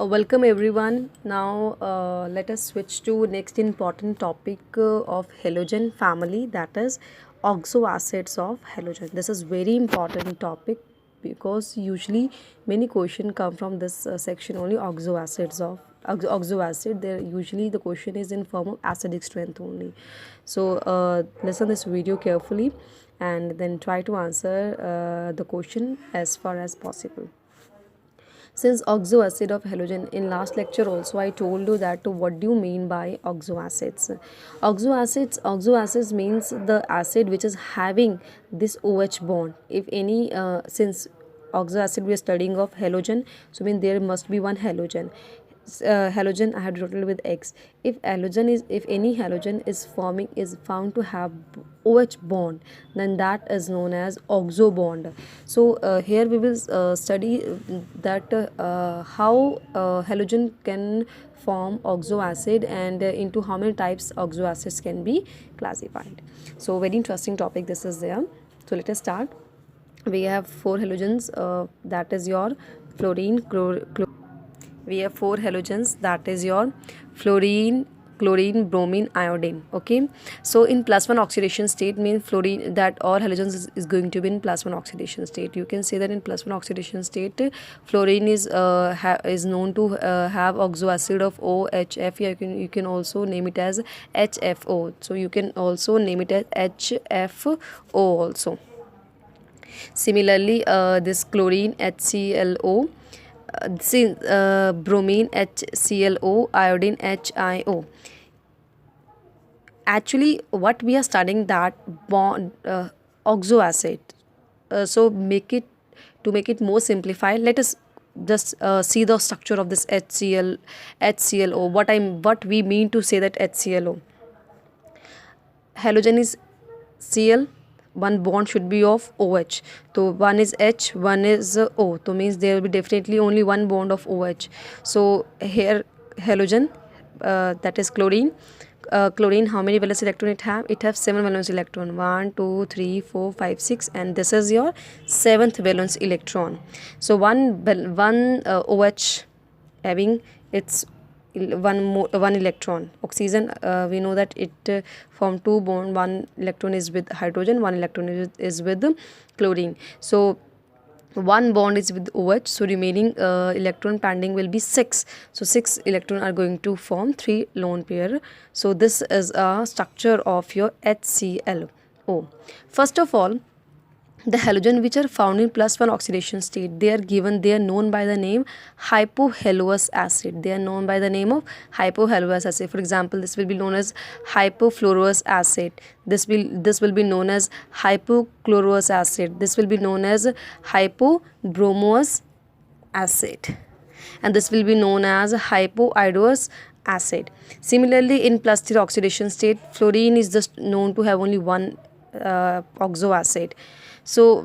Welcome everyone. Now let us switch to next important topic of halogen family, that is oxoacids of halogen. This is very important topic because usually many question come from this section only. Oxoacids of oxoacid, there usually the question is in form of acidic strength only. So listen this video carefully and then try to answer the question as far as possible. Since oxoacid of halogen, in last lecture also I told you that what do you mean by oxoacids. Oxoacids means the acid which is having this OH bond. If any since oxoacid we are studying of halogen, so mean there must be one halogen. Halogen I have denoted with X. If any halogen is found to have OH bond, then that is known as oxo bond. So here we will study that how halogen can form oxoacid and into how many types oxoacids can be classified. So very interesting topic this is there. So let us start. We have four halogens, that is your fluorine, we have four halogens, that is your fluorine, chlorine, bromine, iodine. Okay, so in +1 oxidation state means fluorine, that all halogens is going to be in +1 oxidation state. You can say that in +1 oxidation state fluorine is known to have oxoacid of OHF. You can also name it as HFO. So you can also name it as HFO also. Similarly this chlorine, HClO, bromine, HClO, iodine, HIO. Actually what we are studying that bond oxoacid. So make it more simplified, let us just see the structure of this HClO. What we mean to say that HClO. Halogen is Cl, one bond should be of OH. So one is H, one is O. So means there will be definitely only one bond of OH. So here halogen, that is chlorine. Chlorine, how many valence electron it have? It has 7 valence electron. 1, 2, 3, 4, 5, 6, and this is your 7th valence electron. So one OH having its one electron. Oxygen, we know that it form two bond. One electron is with hydrogen, one electron is with chlorine. So one bond is with OH, so remaining electron pending will be 6. So 6 electron are going to form 3 lone pair. So this is a structure of your HClO. First of all, the halogen which are found in +1 oxidation state, they are known by the name hypohalous acid. They are known by the name of hypohalous acid. For example, this will be known as hypofluorous acid. This will be known as hypochlorous acid. This will be known as hypobromous acid, and this will be known as hypoiodous acid. Similarly, in +3 oxidation state, fluorine is just known to have only one oxoacid. So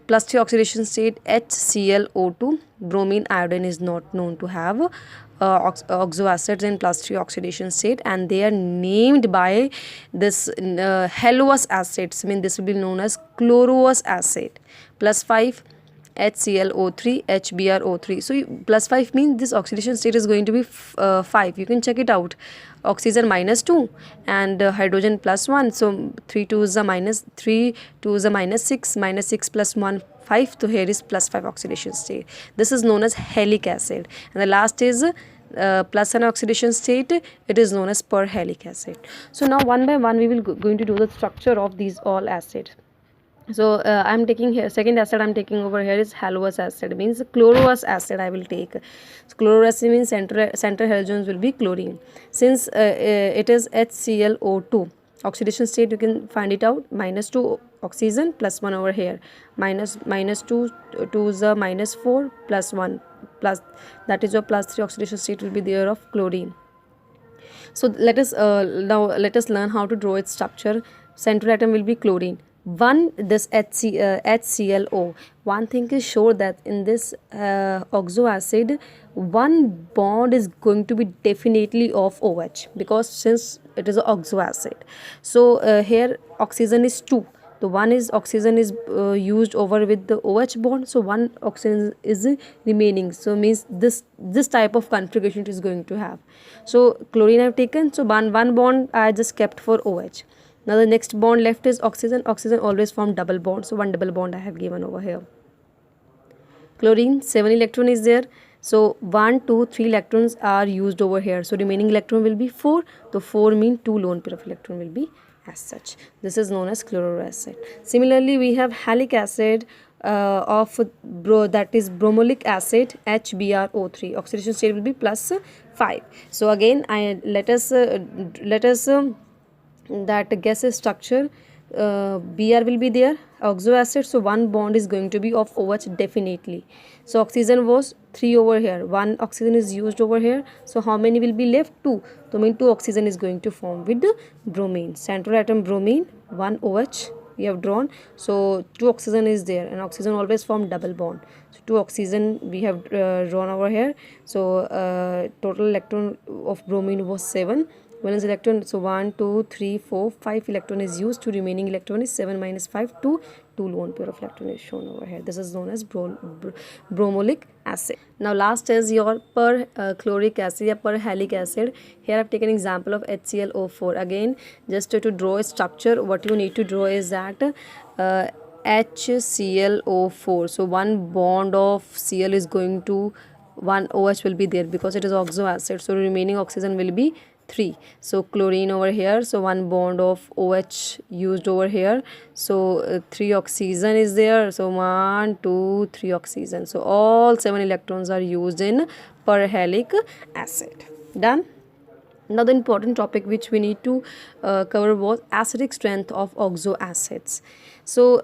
+3 oxidation state, HClO2, bromine, iodine is not known to have oxoacids in +3 oxidation state, and they are named by this halous acids. I mean this will be known as chlorous acid. +5 HClO3, HBrO3. So +5 means this oxidation state is going to be 5. You can check it out. Oxygen -2 and hydrogen +1. So 3 2 is a minus, 3 2 is a -6, -6 + 1 5. So here is +5 oxidation state. This is known as halic acid, and the last is +1 oxidation state. It is known as perhalic acid. So now one by one we will going to do the structure of these all acids. So I am taking here second acid I am taking over here is halous acid, means chlorous acid I will take. So chlorous acid means center halogens will be chlorine. Since it is HClO2 oxidation state, you can find it out. -2 oxygen +1 over here, -2 2 is a -4 +1 plus, that is your +3 oxidation state will be there of chlorine. So let us now let us learn how to draw its structure. Central atom will be chlorine. This HClO. One thing is sure that in this oxoacid, one bond is going to be definitely of OH, because since it is an oxoacid. So here oxygen is 2. So one is oxygen is used over with the OH bond, so one oxygen is remaining, so means this type of configuration it is going to have. So chlorine I have taken, so one bond I just kept for OH. Now the next bond left is oxygen. Oxygen always form double bond, so one double bond I have given over here. Chlorine, 7 electron is there, so 1 2 3 electrons are used over here, so remaining electron will be 4. So 4 mean 2 lone pair of electron will be as such. This is known as chloroacid. Similarly, we have halic acid that is bromolic acid, HBrO3. Oxidation state will be +5. So again, let us that gaseous structure. Br will be there, oxo acid, so one bond is going to be of OH definitely. So oxygen was 3 over here, one oxygen is used over here, so how many will be left? 2. So mean 2 oxygen is going to form with the bromine. Central atom bromine, 1 OH we have drawn, so 2 oxygen is there, and oxygen always form double bond, so 2 oxygen we have drawn over here. So total electron of bromine was 7. Valence electron, so 1 2 3 4 5 electron is used, to remaining electron is 7 minus 5 2 lone pair of electron is shown over here. This is known as bromolic acid. Now last is your chloric acid or perhalic acid. Here I have taken example of HClO4. Again, just to draw a structure, what you need to draw is that HClO4, so one bond of Cl is going to, one OH will be there because it is oxo acid, so remaining oxygen will be 3. So chlorine over here, so one bond of OH used over here, so 3 oxygen is there, so 1 2 3 oxygen, so all 7 electrons are used in perhalic acid. Done. Now the important topic which we need to cover was acidic strength of oxo acids. So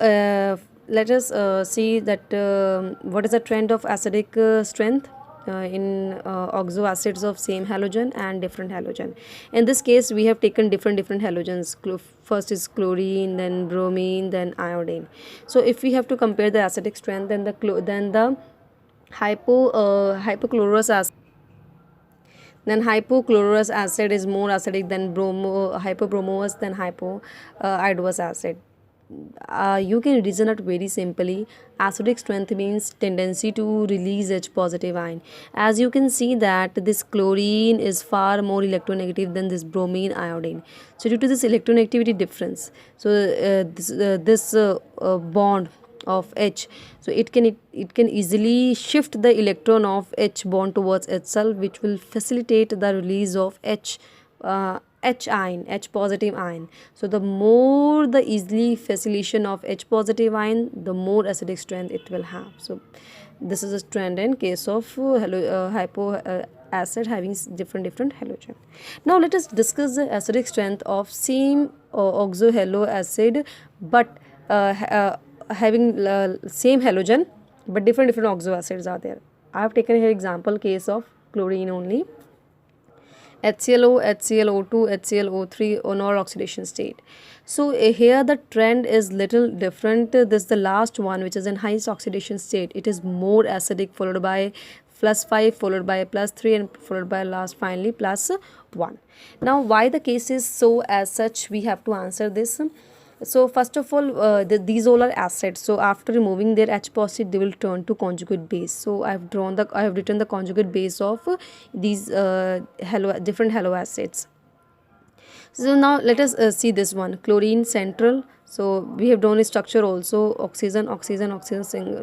let us see that what is the trend of acidic strength in oxo acids of same halogen and different halogen. In this case we have taken different halogens. First is chlorine, then bromine, then iodine. So if we have to compare the acidic strength, then the hypochlorous acid, then hypochlorous acid is more acidic than hypobromous than hypoiodous acid. You can reason it very simply. Acidic strength means tendency to release H positive ion. As you can see that this chlorine is far more electronegative than this bromine iodine. So due to this electronegativity difference, so this bond of H, so it can easily shift the electron of H bond towards itself, which will facilitate the release of H ion, H positive ion. So the more the easily facilitation of H positive ion, the more acidic strength it will have. So this is a trend in case of hypo acid having different halogen. Now let us discuss the acidic strength of same oxohalo acid, but having same halogen but different oxo acids are there. I have taken here example case of chlorine only. HClO, HClO2, HClO3 on all oxidation state. So here the trend is little different. This is the last one, which is in highest oxidation state. It is more acidic, followed by +5, followed by +3, and followed by last finally +1. Now why the case is so as such, we have to answer this. So first of all, these all are acids. So after removing their H positive, they will turn to conjugate base. So I have written the conjugate base of these different halo acids. So now let us see this one, chlorine central. So we have drawn a structure also, oxygen,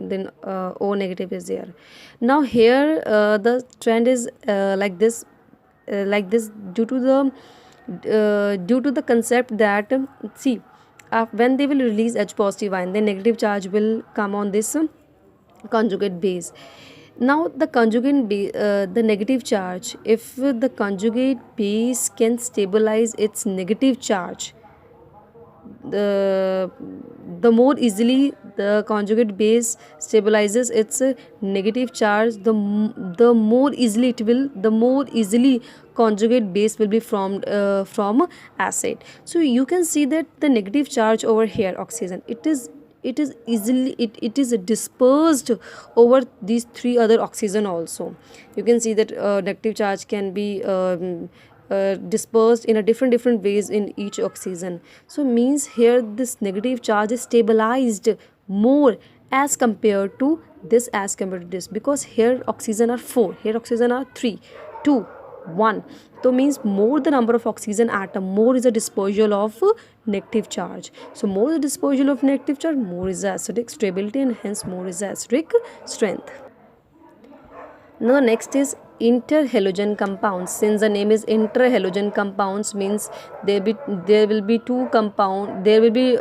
then O negative is there. Now here the trend is like this due to the concept that see. When they will release H positive ion, the negative charge will come on this conjugate base. Now the negative charge, if the conjugate base can stabilize its negative charge, the more easily the conjugate base stabilizes its negative charge, the more easily conjugate base will be formed from acid. So you can see that the negative charge over here, oxygen, it is dispersed over these 3 other oxygen also. You can see that negative charge can be dispersed in a different ways in each oxygen. So means here this negative charge is stabilized more as compared to this, as compared to this, because here oxygen are 4, here oxygen are 3, 2, 1. So means more the number of oxygen atom, more is the dispersal of negative charge. So more the dispersal of negative charge, more is the acidic stability, and hence more is the acidic strength. Now the next is interhalogen compounds. Since the name is interhalogen compounds, means there will be two compound, there will be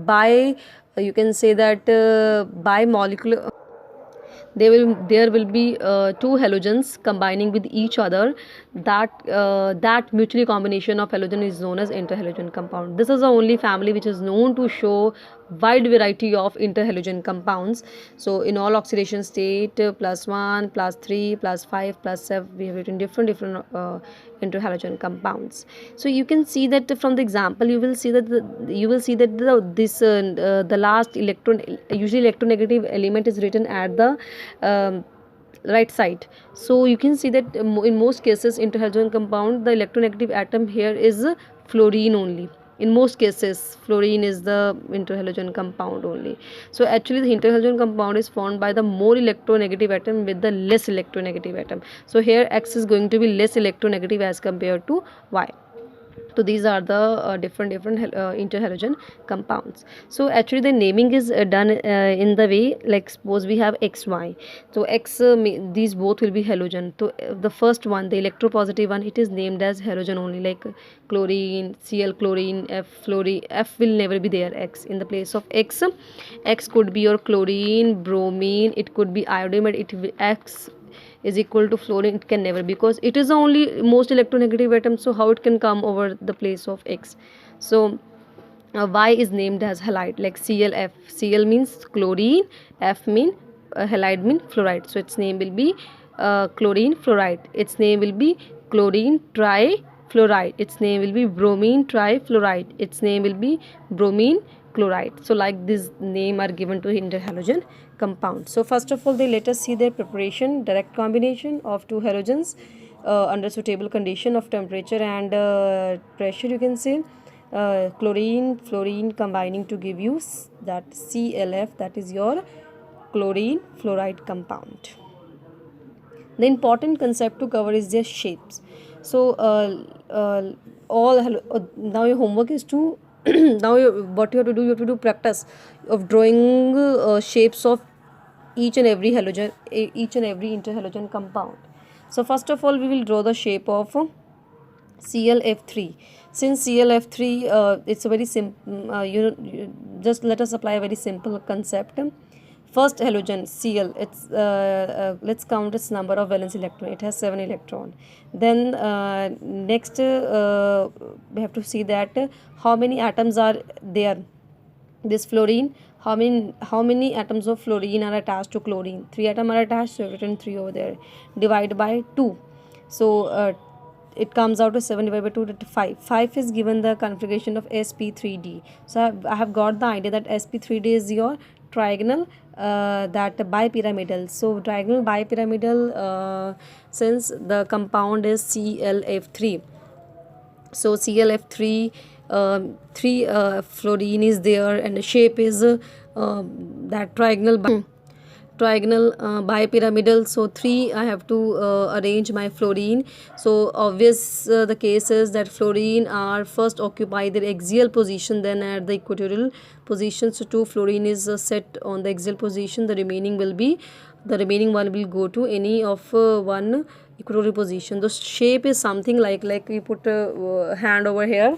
bi, you can say that bimolecular, there will be two halogens combining with each other. That mutually combination of halogen is known as interhalogen compound. This is the only family which is known to show wide variety of interhalogen compounds. So in all oxidation state, +1, +3, +5, +7, we have written different interhalogen compounds. So you can see that from the example, you will see that the last electron, usually electronegative element, is written at the right side. So you can see that in most cases interhalogen compound, the electronegative atom here is fluorine only. In most cases fluorine is the interhalogen compound only. So actually the interhalogen compound is formed by the more electronegative atom with the less electronegative atom. So here X is going to be less electronegative as compared to Y. So these are the different interhalogen compounds. So actually the naming is done in the way, like suppose we have XY. So X, these both will be halogen. So the first one, the electropositive one, it is named as halogen only, like chlorine, Cl chlorine, F fluorine. F will never be there. X in the place of X, X could be your chlorine, bromine, it could be iodine, but X is equal to fluorine, it can never, because it is the only most electronegative atom. So how it can come over the place of X? So Y is named as halide, like ClF. Cl means chlorine, F mean halide mean fluoride. So its name will be chlorine fluoride. Its name will be chlorine trifluoride. Its name will be bromine trifluoride. Its name will be bromine chloride. So like this name are given to interhalogen compound. So first of all, let us see their preparation. Direct combination of two halogens under suitable condition of temperature and pressure, you can say. Chlorine fluorine combining to give you that ClF, that is your chlorine fluoride compound. The important concept to cover is their shapes. So now your homework is to now what you have to do, you have to do practice of drawing shapes of each and every halogen, each and every interhalogen compound. So first of all, we will draw the shape of ClF3. Since ClF3, it's a very simple, just let us apply a very simple concept. First halogen Cl, it's let's count its number of valence electron. It has 7 electron. Then next we have to see that how many atoms are there. This fluorine, how many atoms of fluorine are attached to chlorine? 3 atoms are attached, so written 3 over there. Divide by 2. So it comes out to 7 divided by 2 to 5. 5 is given the configuration of sp3d. So I have got the idea that sp3d is your trigonal, that bipyramidal. So trigonal bipyramidal, since the compound is ClF3. So ClF3, 3 fluorine is there, and the shape is that trigonal bipyramidal. So 3 I have to arrange my fluorine. So obvious the case is that fluorine are first occupy their axial position, then at the equatorial position. So 2 fluorine is set on the axial position. The remaining one will go to any of one equatorial position. The shape is something like we put a hand over here.